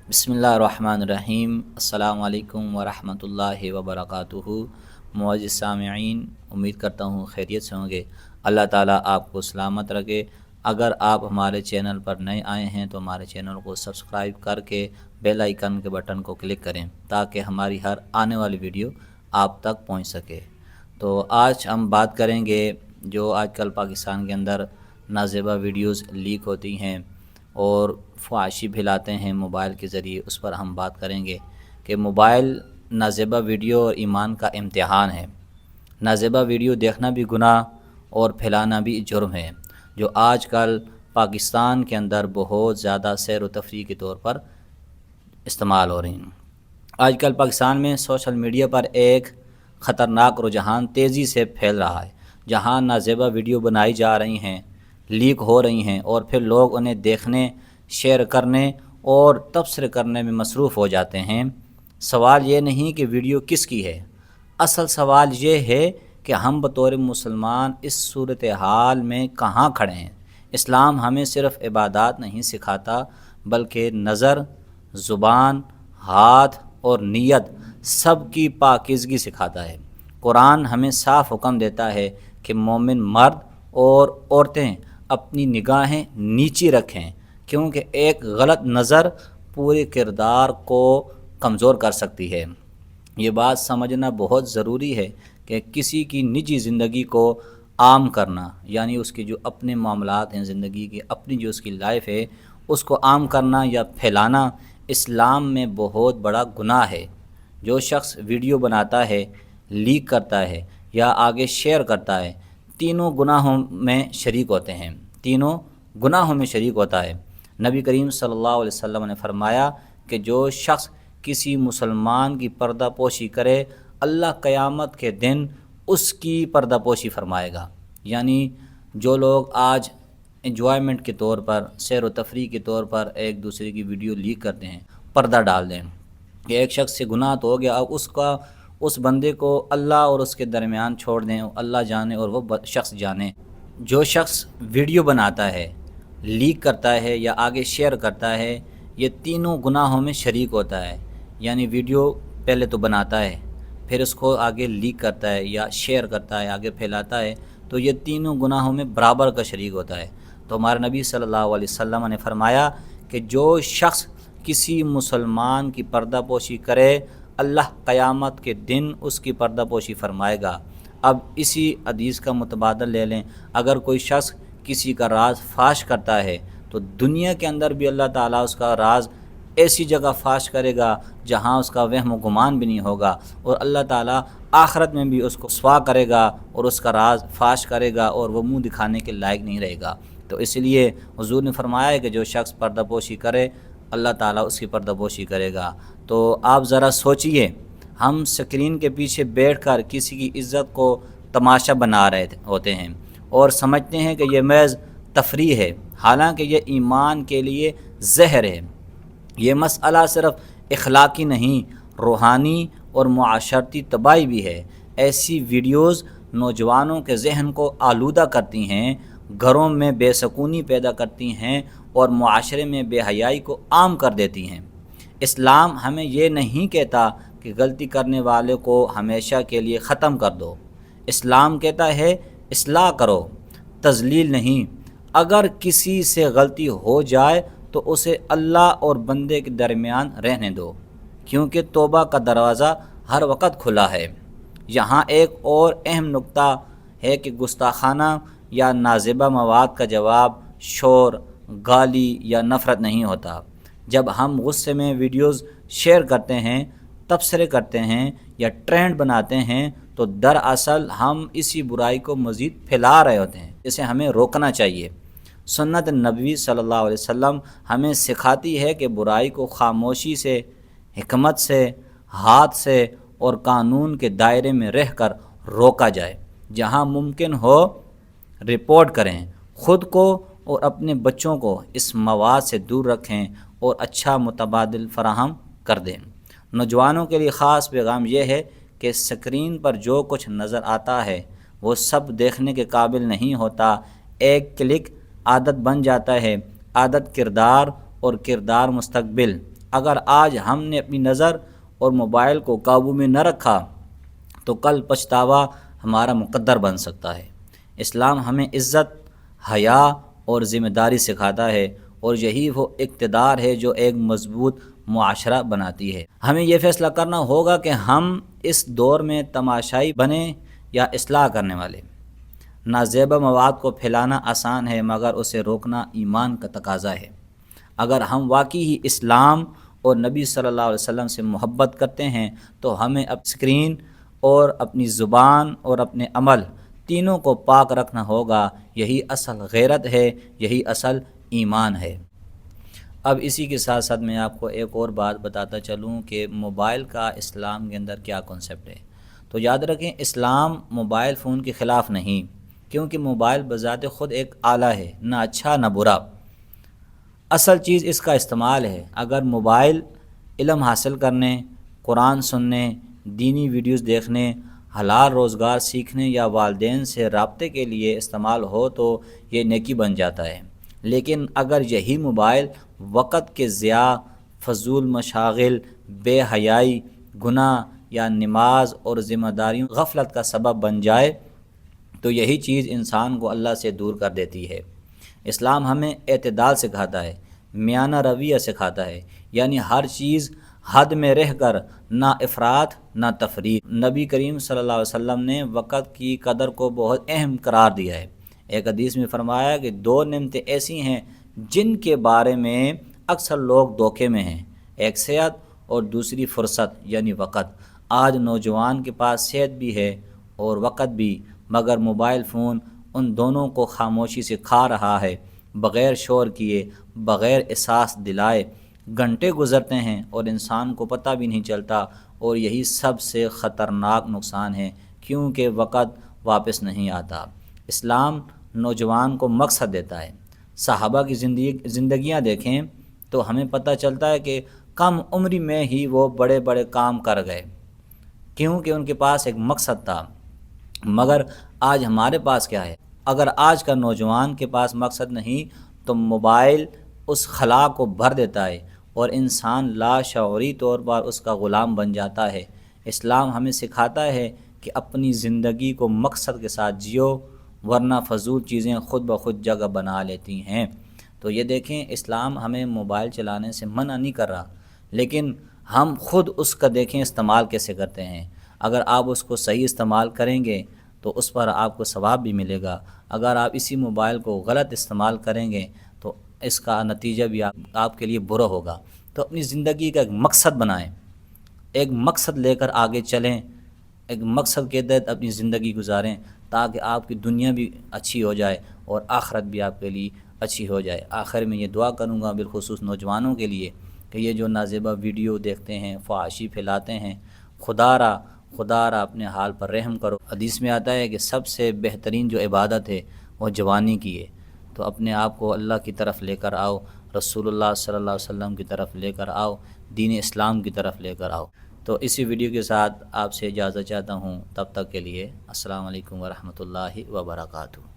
बिस्मिल्लाहिर्रहमानिर्रहीम। अस्सलामु अलैकुम वरहमतुल्लाहि वबरकातुहू। मुअज़्ज़िज़ सामिईन, उम्मीद करता हूँ खैरियत से होंगे। अल्लाह ताला आपको सलामत रखे। अगर आप हमारे चैनल पर नए आए हैं तो हमारे चैनल को सब्सक्राइब करके बेल आइकन के बटन को क्लिक करें ताकि हमारी हर आने वाली वीडियो आप तक पहुँच सके। तो आज हम बात करेंगे जो आजकल पाकिस्तान के अंदर नाजेबा वीडियोज़ लीक होती हैं और फ़हाशी फैलाते हैं मोबाइल के ज़रिए, उस पर हम बात करेंगे कि मोबाइल नाजेबा वीडियो और ईमान का इम्तिहान है। नाजेबा वीडियो देखना भी गुनाह और फैलाना भी जुर्म है, जो आजकल पाकिस्तान के अंदर बहुत ज़्यादा सैर व तफरीह के तौर पर इस्तेमाल हो रही हैं। आजकल पाकिस्तान में सोशल मीडिया पर एक ख़तरनाक रुझान तेज़ी से फैल रहा है, जहां नाजेबा वीडियो बनाई जा रही हैं, लीक हो रही हैं और फिर लोग उन्हें देखने, शेयर करने और तबसरे करने में मसरूफ़ हो जाते हैं। सवाल ये नहीं कि वीडियो किसकी है, असल सवाल ये है कि हम बतौर मुसलमान इस सूरत हाल में कहाँ खड़े हैं। इस्लाम हमें सिर्फ़ इबादत नहीं सिखाता बल्कि नज़र, ज़ुबान, हाथ और नीयत सब की पाकीज़गी सिखाता है। कुरान हमें साफ हुक्म देता है कि मोमिन मर्द और औरतें अपनी निगाहें नीची रखें, क्योंकि एक गलत नज़र पूरे किरदार को कमज़ोर कर सकती है। ये बात समझना बहुत ज़रूरी है कि किसी की निजी ज़िंदगी को आम करना, यानी उसके जो अपने मामलात हैं ज़िंदगी की, अपनी जो उसकी लाइफ है, उसको आम करना या फैलाना इस्लाम में बहुत बड़ा गुनाह है। जो शख्स वीडियो बनाता है, लीक करता है या आगे शेयर करता है, तीनों गुनाहों में शरीक होते हैं, तीनों गुनाहों में शरीक होता है। नबी करीम सल्लल्लाहु अलैहि वसल्लम ने फरमाया कि जो शख्स किसी मुसलमान की पर्दापोशी करे, अल्लाह क़यामत के दिन उसकी पर्दापोशी फरमाएगा। यानी जो लोग आज एंजॉयमेंट के तौर पर, सैर व तफरीह के तौर पर एक दूसरे की वीडियो लीक करते हैं, पर्दा डाल दें कि एक शख्स से गुनाह तो हो गया, अब उस बंदे को अल्लाह और उसके दरमियान छोड़ दें, अल्लाह जाने और वो शख्स जाने। जो शख्स वीडियो बनाता है, लीक करता है या आगे शेयर करता है, ये तीनों गुनाहों में शरीक होता है। यानी वीडियो पहले तो बनाता है, फिर उसको आगे लीक करता है या शेयर करता है, आगे फैलाता है, तो ये तीनों गुनाहों में बराबर का शरीक होता है। तो हमारे नबी सल्लल्लाहु अलैहि वसल्लम ने फरमाया कि जो शख्स किसी मुसलमान की पर्दापोशी करे, अल्लाह क़यामत के दिन उसकी पर्दापोशी फरमाएगा। अब इसी हदीस का मुतबादल ले लें, अगर कोई शख्स किसी का राज फाश करता है तो दुनिया के अंदर भी अल्लाह ताला उसका राज ऐसी जगह फाश करेगा जहां उसका वहम गुमान भी नहीं होगा, और अल्लाह ताला आखिरत में भी उसको रुस्वा करेगा और उसका राज फाश करेगा और वो मुंह दिखाने के लायक नहीं रहेगा। तो इसलिए हुजूर ने फरमाया है कि जो शख्स पर्दापोशी करे, अल्लाह ताला उसकी पर्दापोशी करेगा। तो आप ज़रा सोचिए, हम स्क्रीन के पीछे बैठकर किसी की इज़्ज़त को तमाशा बना रहे होते हैं और समझते हैं कि यह महज़ तफरीह है, हालांकि यह ईमान के लिए ज़हर है। ये मसला सिर्फ़ इखलाकी नहीं, रूहानी और मुआशरती तबाही भी है। ऐसी वीडियोज़ नौजवानों के जहन को आलूदा करती हैं, घरों में बेसकूनी पैदा करती हैं और मुआशरे में बेहयाई को आम कर देती हैं। इस्लाम हमें ये नहीं कहता कि गलती करने वाले को हमेशा के लिए ख़त्म कर दो। इस्लाम कहता है इस्लाह करो, तज़लील नहीं। अगर किसी से गलती हो जाए तो उसे अल्लाह और बंदे के दरमियान रहने दो, क्योंकि तौबा का दरवाज़ा हर वक्त खुला है। यहाँ एक और अहम नुक्ता है कि गुस्ताखाना या नाज़िबा मवाद का जवाब शोर, गाली या नफ़रत नहीं होता। जब हम गुस्से में वीडियोज़ शेयर करते हैं, तबसरे करते हैं या ट्रेंड बनाते हैं, तो दरअसल हम इसी बुराई को मज़ीद फैला रहे होते हैं। इसे हमें रोकना चाहिए। सुन्नत नबवी सल्लल्लाहु अलैहि वसल्लम हमें सिखाती है कि बुराई को खामोशी से, हिकमत से, हाथ से और कानून के दायरे में रहकर रोका जाए। जहाँ मुमकिन हो रिपोर्ट करें, ख़ुद को और अपने बच्चों को इस मवाद से दूर रखें और अच्छा मुतबादिल फराहम कर दें। नौजवानों के लिए ख़ास पैगाम यह है कि स्क्रीन पर जो कुछ नज़र आता है वो सब देखने के काबिल नहीं होता। एक क्लिक आदत बन जाता है, आदत किरदार और किरदार मुस्तकबिल। اگر آج ہم نے اپنی نظر اور موبائل کو قابو میں نہ رکھا تو کل پچھتاوا ہمارا مقدر بن سکتا ہے۔ اسلام ہمیں عزت، حیا اور ذمہ داری سکھاتا ہے، اور یہی وہ اقتدار ہے جو ایک مضبوط معاشرہ بناتی ہے۔ ہمیں یہ فیصلہ کرنا ہوگا کہ ہم اس دور میں تماشائی بنیں یا اصلاح کرنے والے۔ نازیبا مواد کو پھیلانا آسان ہے، مگر اسے روکنا ایمان کا تقاضا ہے۔ اگر ہم واقعی ہی اسلام اور نبی صلی اللہ علیہ وسلم سے محبت کرتے ہیں تو ہمیں اسکرین اور اپنی زبان اور اپنے عمل تینوں کو پاک رکھنا ہوگا۔ یہی اصل غیرت ہے، یہی اصل ایمان ہے۔ اب اسی کے ساتھ ساتھ میں آپ کو ایک اور بات بتاتا چلوں کہ موبائل کا اسلام کے اندر کیا کنسیپٹ ہے۔ تو یاد رکھیں، اسلام موبائل فون کے خلاف نہیں، کیونکہ موبائل بذات خود ایک آلہ ہے، نہ اچھا نہ برا۔ اصل چیز اس کا استعمال ہے۔ اگر موبائل علم حاصل کرنے، قرآن سننے، دینی ویڈیوز دیکھنے، حلال روزگار سیکھنے یا والدین سے رابطے کے لیے استعمال ہو تو یہ نیکی بن جاتا ہے۔ لیکن اگر یہی موبائل وقت کے ضیاع، فضول مشاغل، بے حیائی، گناہ یا نماز اور ذمہ داریوں غفلت کا سبب بن جائے تو یہی چیز انسان کو اللہ سے دور کر دیتی ہے۔ اسلام ہمیں اعتدال سکھاتا ہے، میانہ رویہ سکھاتا ہے، یعنی ہر چیز حد میں رہ کر، نہ افراط نہ تفریط۔ نبی کریم صلی اللہ علیہ وسلم نے وقت کی قدر کو بہت اہم قرار دیا ہے۔ ایک حدیث میں فرمایا کہ 2 نعمتیں ایسی ہیں جن کے بارے میں اکثر لوگ دھوکے میں ہیں، ایک صحت اور دوسری فرصت یعنی وقت۔ آج نوجوان کے پاس صحت بھی ہے اور وقت بھی، مگر موبائل فون ان دونوں کو خاموشی سے کھا رہا ہے۔ بغیر شور کیے، بغیر احساس دلائے گھنٹے گزرتے ہیں اور انسان کو پتہ بھی نہیں چلتا، اور یہی سب سے خطرناک نقصان ہے، کیونکہ وقت واپس نہیں آتا۔ اسلام نوجوان کو مقصد دیتا ہے۔ صحابہ کی زندگیاں دیکھیں تو ہمیں پتہ چلتا ہے کہ کم عمری میں ہی وہ بڑے بڑے کام کر گئے، کیونکہ ان کے پاس ایک مقصد تھا۔ مگر آج ہمارے پاس کیا ہے؟ اگر آج کا نوجوان کے پاس مقصد نہیں تو موبائل اس خلا کو بھر دیتا ہے اور انسان لاشعوری طور پر اس کا غلام بن جاتا ہے۔ اسلام ہمیں سکھاتا ہے کہ اپنی زندگی کو مقصد کے ساتھ جیو، ورنہ فضول چیزیں خود بخود جگہ بنا لیتی ہیں۔ تو یہ دیکھیں، اسلام ہمیں موبائل چلانے سے منع نہیں کر رہا، لیکن ہم خود اس کا دیکھیں استعمال کیسے کرتے ہیں۔ اگر آپ اس کو صحیح استعمال کریں گے تو اس پر آپ کو ثواب بھی ملے گا۔ اگر آپ اسی موبائل کو غلط استعمال کریں گے تو اس کا نتیجہ بھی آپ کے لیے برا ہوگا۔ تو اپنی زندگی کا ایک مقصد بنائیں، ایک مقصد لے کر آگے چلیں، ایک مقصد کے تحت اپنی زندگی گزاریں، تاکہ آپ کی دنیا بھی اچھی ہو جائے اور آخرت بھی آپ کے لیے اچھی ہو جائے۔ آخر میں یہ دعا کروں گا بالخصوص نوجوانوں کے لیے کہ یہ جو نازیبا ویڈیو دیکھتے ہیں، فحاشی پھیلاتے ہیں، خدا را اپنے حال پر رحم کرو۔ حدیث میں آتا ہے کہ سب سے بہترین جو عبادت ہے وہ جوانی کی ہے۔ تو اپنے آپ کو اللہ کی طرف لے کر آؤ، رسول اللہ صلی اللہ علیہ وسلم کی طرف لے کر آؤ، دین اسلام کی طرف لے کر آؤ۔ تو اسی ویڈیو کے ساتھ آپ سے اجازت چاہتا ہوں، تب تک کے لیے السلام علیکم ورحمۃ اللہ وبرکاتہ۔